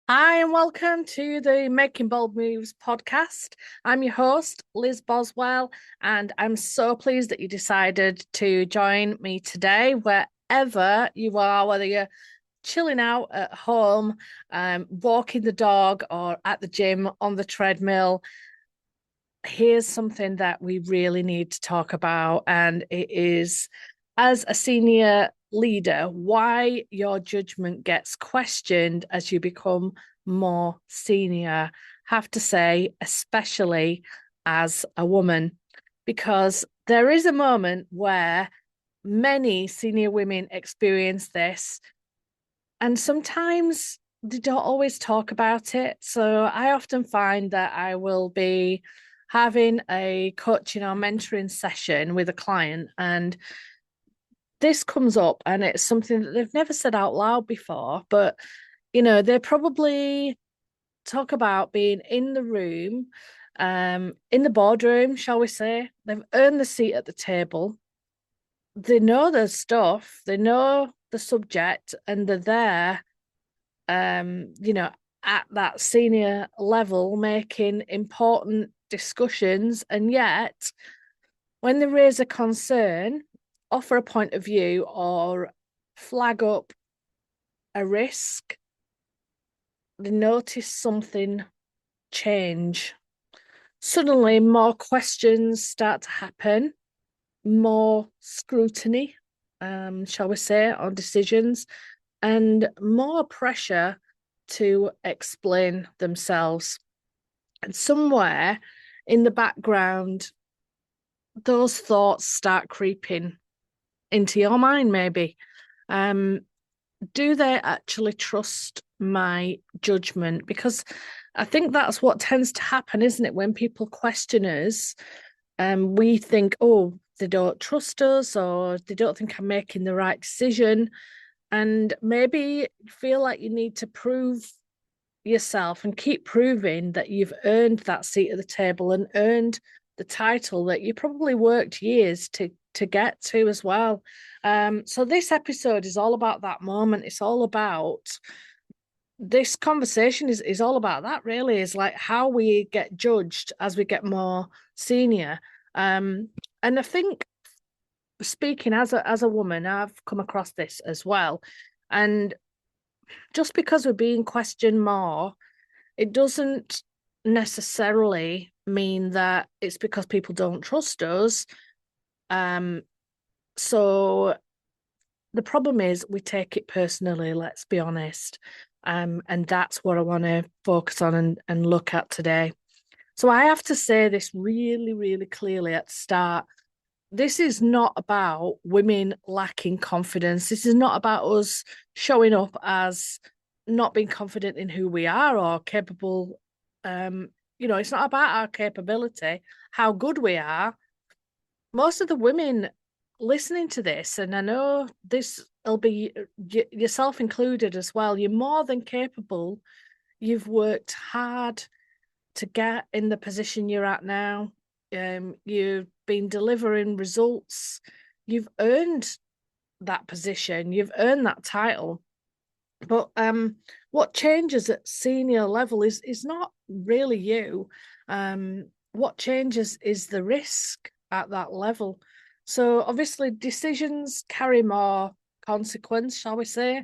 Hi, and welcome to the Making Bold Moves podcast. I'm your host, Liz Boswell, and I'm so pleased that you decided to join me today, wherever you are, whether you're chilling out at home, walking the dog, or at the gym on the treadmill. Here's something that we really need to talk about, and it is, as a senior leader, why your judgment gets questioned as you become more senior. Have to say, especially as a woman, because there is a moment where many senior women experience this, and sometimes they don't always talk about it. So I often find that I will be having a coaching or mentoring session with a client, and this comes up, and it's something that they've never said out loud before, but they probably talk about being in the room, in the boardroom, shall we say. They've earned the seat at the table. They know their stuff, they know the subject, and they're there, um, you know, at that senior level making important discussions. And yet, when they raise a concern, offer a point of view, or flag up a risk, they notice something change. Suddenly, more questions start to happen, more scrutiny, shall we say, on decisions, and more pressure to explain themselves. And somewhere in the background, those thoughts start creeping into your mind, maybe. Um, do they actually trust my judgment? Because I think that's what tends to happen, isn't it? When people question us, we think, oh, they don't trust us, or they don't think I'm making the right decision. And maybe feel like you need to prove yourself and keep proving that you've earned that seat at the table and earned the title that you probably worked years to get to as well. So this episode is all about that moment. It's all about this conversation is all about that, really, is like how we get judged as we get more senior. And I think, speaking as a woman, I've come across this as well. And just because we're being questioned more, it doesn't necessarily mean that it's because people don't trust us. Um, so the problem is we take it personally, let's be honest. And that's what I want to focus on and look at today. So I have to say this really, really clearly at the start. This is not about women lacking confidence. This is not about us showing up as not being confident in who we are or capable. It's not about our capability, how good we are. Most of the women listening to this, and I know this will be yourself included as well, you're more than capable. You've worked hard to get in the position you're at now. You've been delivering results. You've earned that position. You've earned that title. But what changes at senior level is not really you. What changes is the risk at that level. So obviously decisions carry more consequence, shall we say.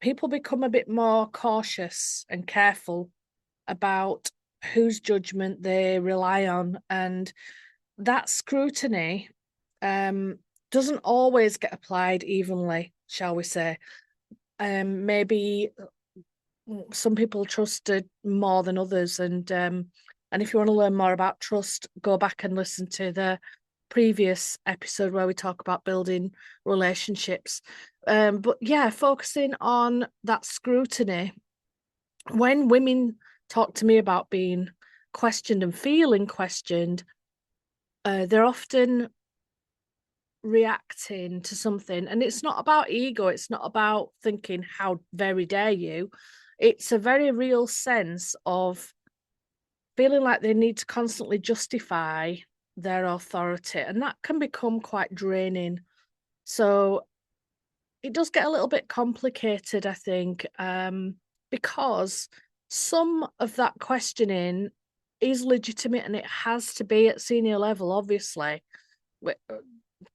People become a bit more cautious and careful about whose judgment they rely on. And that scrutiny doesn't always get applied evenly, shall we say. Maybe some people trusted more than others. And if you want to learn more about trust, go back and listen to the previous episode where we talk about building relationships. But yeah, focusing on that scrutiny. When women talk to me about being questioned and feeling questioned, they're often reacting to something. And it's not about ego, it's not about thinking, how very dare you. It's a very real sense of feeling like they need to constantly justify their authority. And that can become quite draining. So it does get a little bit complicated, I think, because some of that questioning is legitimate and it has to be at senior level, obviously.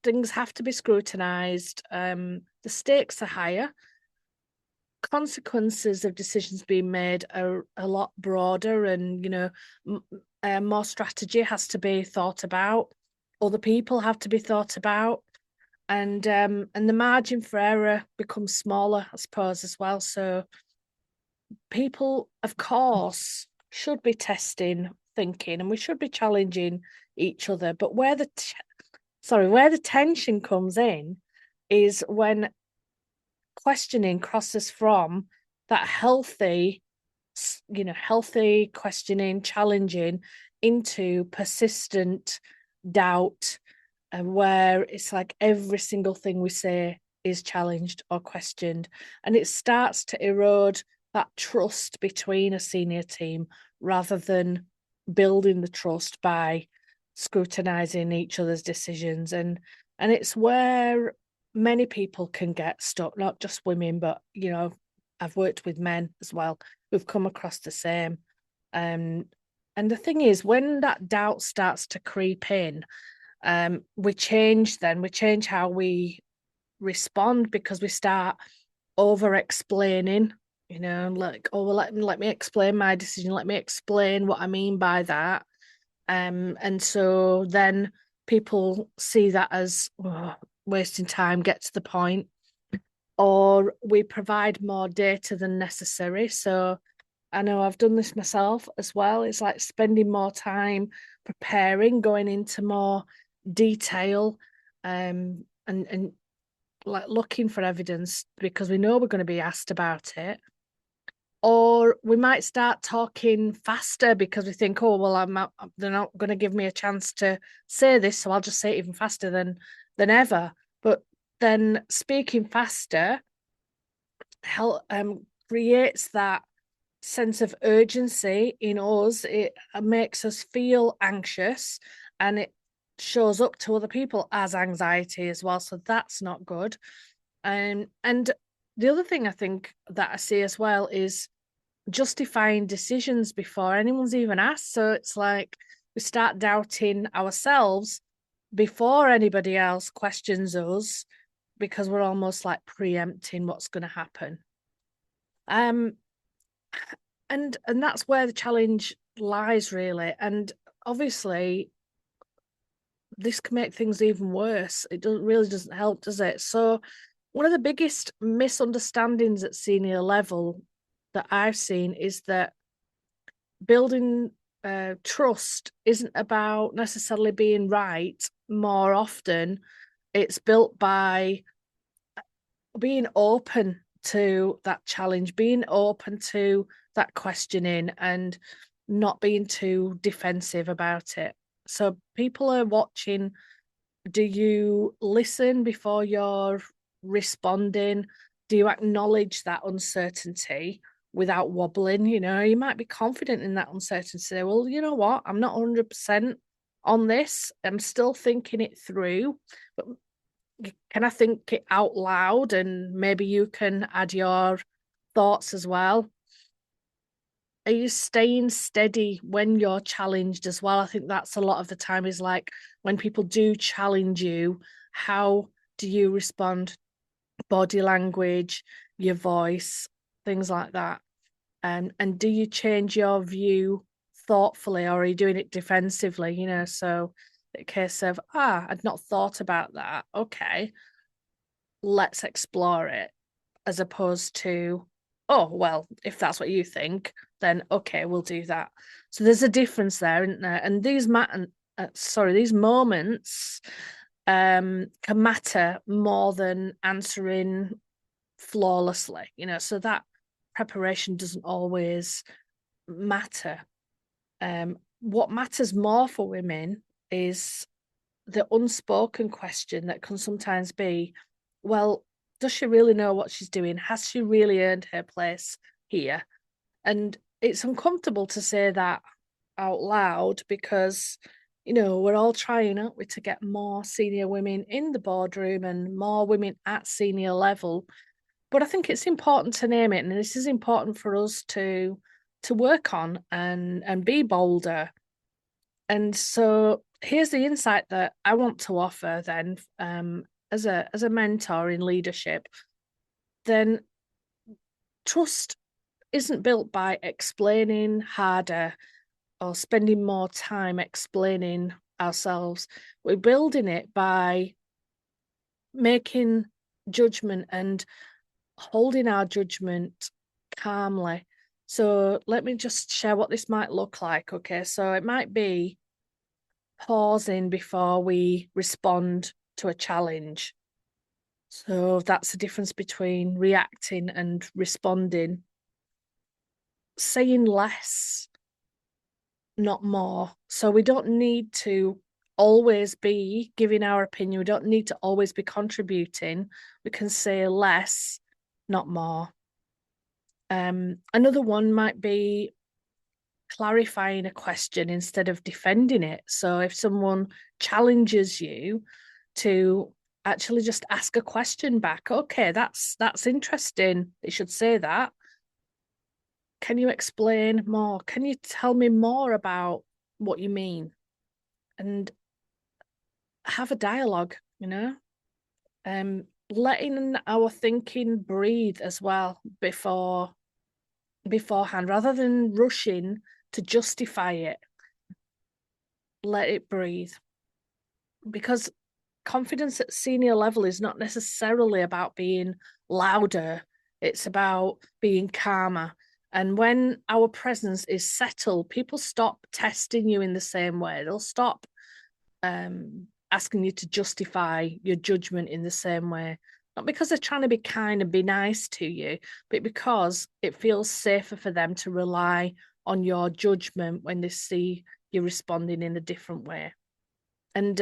Things have to be scrutinized. The stakes are higher. Consequences of decisions being made are a lot broader, and more strategy has to be thought about. Other people have to be thought about, and the margin for error becomes smaller, I suppose, as well. So people, of course, should be testing thinking, and we should be challenging each other. But where the tension comes in is when questioning crosses from that healthy questioning, challenging, into persistent doubt, and where it's like every single thing we say is challenged or questioned, and it starts to erode that trust between a senior team rather than building the trust by scrutinizing each other's decisions. And it's where many people can get stuck, not just women, but I've worked with men as well who've come across the same. And the thing is, when that doubt starts to creep in, we change how we respond, because we start over explaining, like, oh, well, let me explain my decision, let me explain what I mean by that. And so then people see that as wasting time, get to the point, or we provide more data than necessary. So I know I've done this myself as well. It's like spending more time preparing, going into more detail, and like looking for evidence because we know we're going to be asked about it. Or we might start talking faster because we think, oh, well, they're not going to give me a chance to say this, so I'll just say it even faster than ever. But then speaking faster creates that sense of urgency in us. It makes us feel anxious, and it shows up to other people as anxiety as well. So that's not good. And the other thing I think that I see as well is justifying decisions before anyone's even asked. So it's like we start doubting ourselves before anybody else questions us, because we're almost like preempting what's going to happen. And that's where the challenge lies, really. And obviously, this can make things even worse. It doesn't help, does it? So one of the biggest misunderstandings at senior level that I've seen is that building trust isn't about necessarily being right. More often, it's built by being open to that challenge, being open to that questioning, and not being too defensive about it. So people are watching. Do you listen before you're responding? Do you acknowledge that uncertainty without wobbling? You might be confident in that uncertainty. Well, you know what? I'm not 100% on this. I'm still thinking it through. But can I think it out loud? And maybe you can add your thoughts as well. Are you staying steady when you're challenged as well? I think that's a lot of the time, is like when people do challenge you, how do you respond? Body language, your voice, things like that. And do you change your view thoughtfully, or are you doing it defensively? So the case of, I'd not thought about that. Okay, let's explore it, as opposed to, oh, well, if that's what you think, then okay, we'll do that. So there's a difference there, isn't there? And these moments can matter more than answering flawlessly, so that preparation doesn't always matter. What matters more for women is the unspoken question that can sometimes be, well, does she really know what she's doing? Has she really earned her place here? And it's uncomfortable to say that out loud, because, we're all trying, aren't we, to get more senior women in the boardroom and more women at senior level. But I think it's important to name it, and this is important for us to work on and be bolder. And so here's the insight that I want to offer then, as a mentor in leadership. Then trust isn't built by explaining harder or spending more time explaining ourselves. We're building it by making judgment and holding our judgment calmly. So let me just share what this might look like. Okay, so it might be pausing before we respond to a challenge. So that's the difference between reacting and responding. Saying less, not more. So we don't need to always be giving our opinion. We don't need to always be contributing. We can say less, not more. Another one might be clarifying a question instead of defending it. So if someone challenges you to actually just ask a question back, okay, that's interesting. They should say that. Can you explain more? Can you tell me more about what you mean? And have a dialogue, letting our thinking breathe as well beforehand, rather than rushing to justify it. Let it breathe. Because confidence at senior level is not necessarily about being louder, it's about being calmer. And when our presence is settled, people stop testing you in the same way. They'll stop asking you to justify your judgment in the same way. Not because they're trying to be kind and be nice to you, but because it feels safer for them to rely on your judgment when they see you responding in a different way. And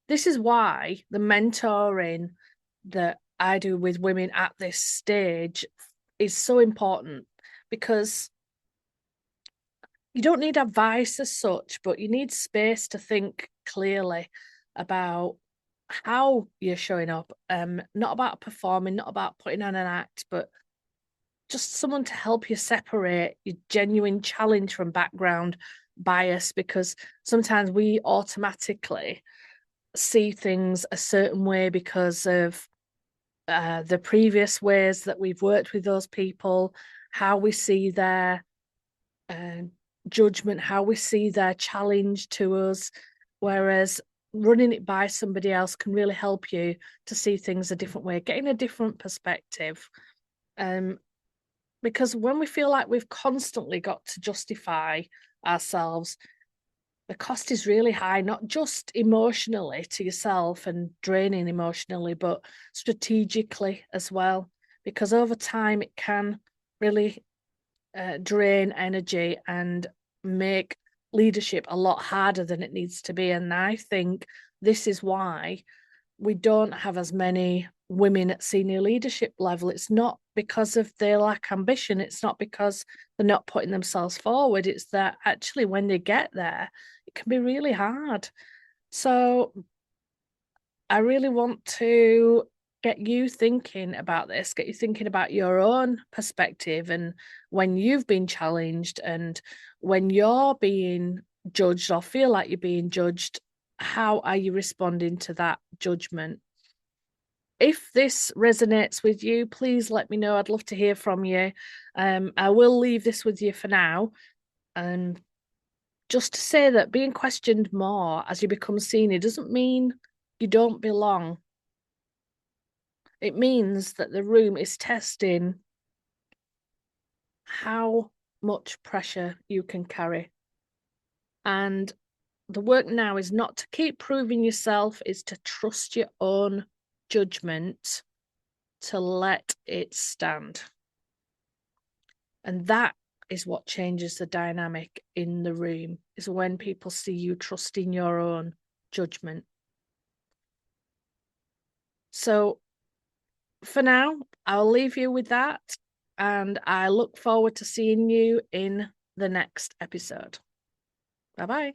this is why the mentoring that I do with women at this stage is so important, because you don't need advice as such, but you need space to think clearly about how you're showing up. Not about performing, not about putting on an act, but just someone to help you separate your genuine challenge from background bias, because sometimes we automatically see things a certain way because of the previous ways that we've worked with those people, how we see their uh, judgment, how we see their challenge to us, whereas running it by somebody else can really help you to see things a different way, getting a different perspective. Because when we feel like we've constantly got to justify ourselves, the cost is really high, not just emotionally to yourself and draining emotionally, but strategically as well. Because over time, it can really drain energy and make leadership a lot harder than it needs to be. And I think this is why we don't have as many women at senior leadership level. It's not because of they lack ambition. It's not because they're not putting themselves forward. It's that actually when they get there, it can be really hard. So I really want to get you thinking about this, get you thinking about your own perspective and when you've been challenged and when you're being judged or feel like you're being judged, how are you responding to that judgment? If this resonates with you, please let me know. I'd love to hear from you. I will leave this with you for now. And just to say that being questioned more as you become senior doesn't mean you don't belong. It means that the room is testing how much pressure you can carry. And the work now is not to keep proving yourself, it's to trust your own judgment, to let it stand. And that is what changes the dynamic in the room, is when people see you trusting your own judgment. So for now, I'll leave you with that. And I look forward to seeing you in the next episode. Bye-bye.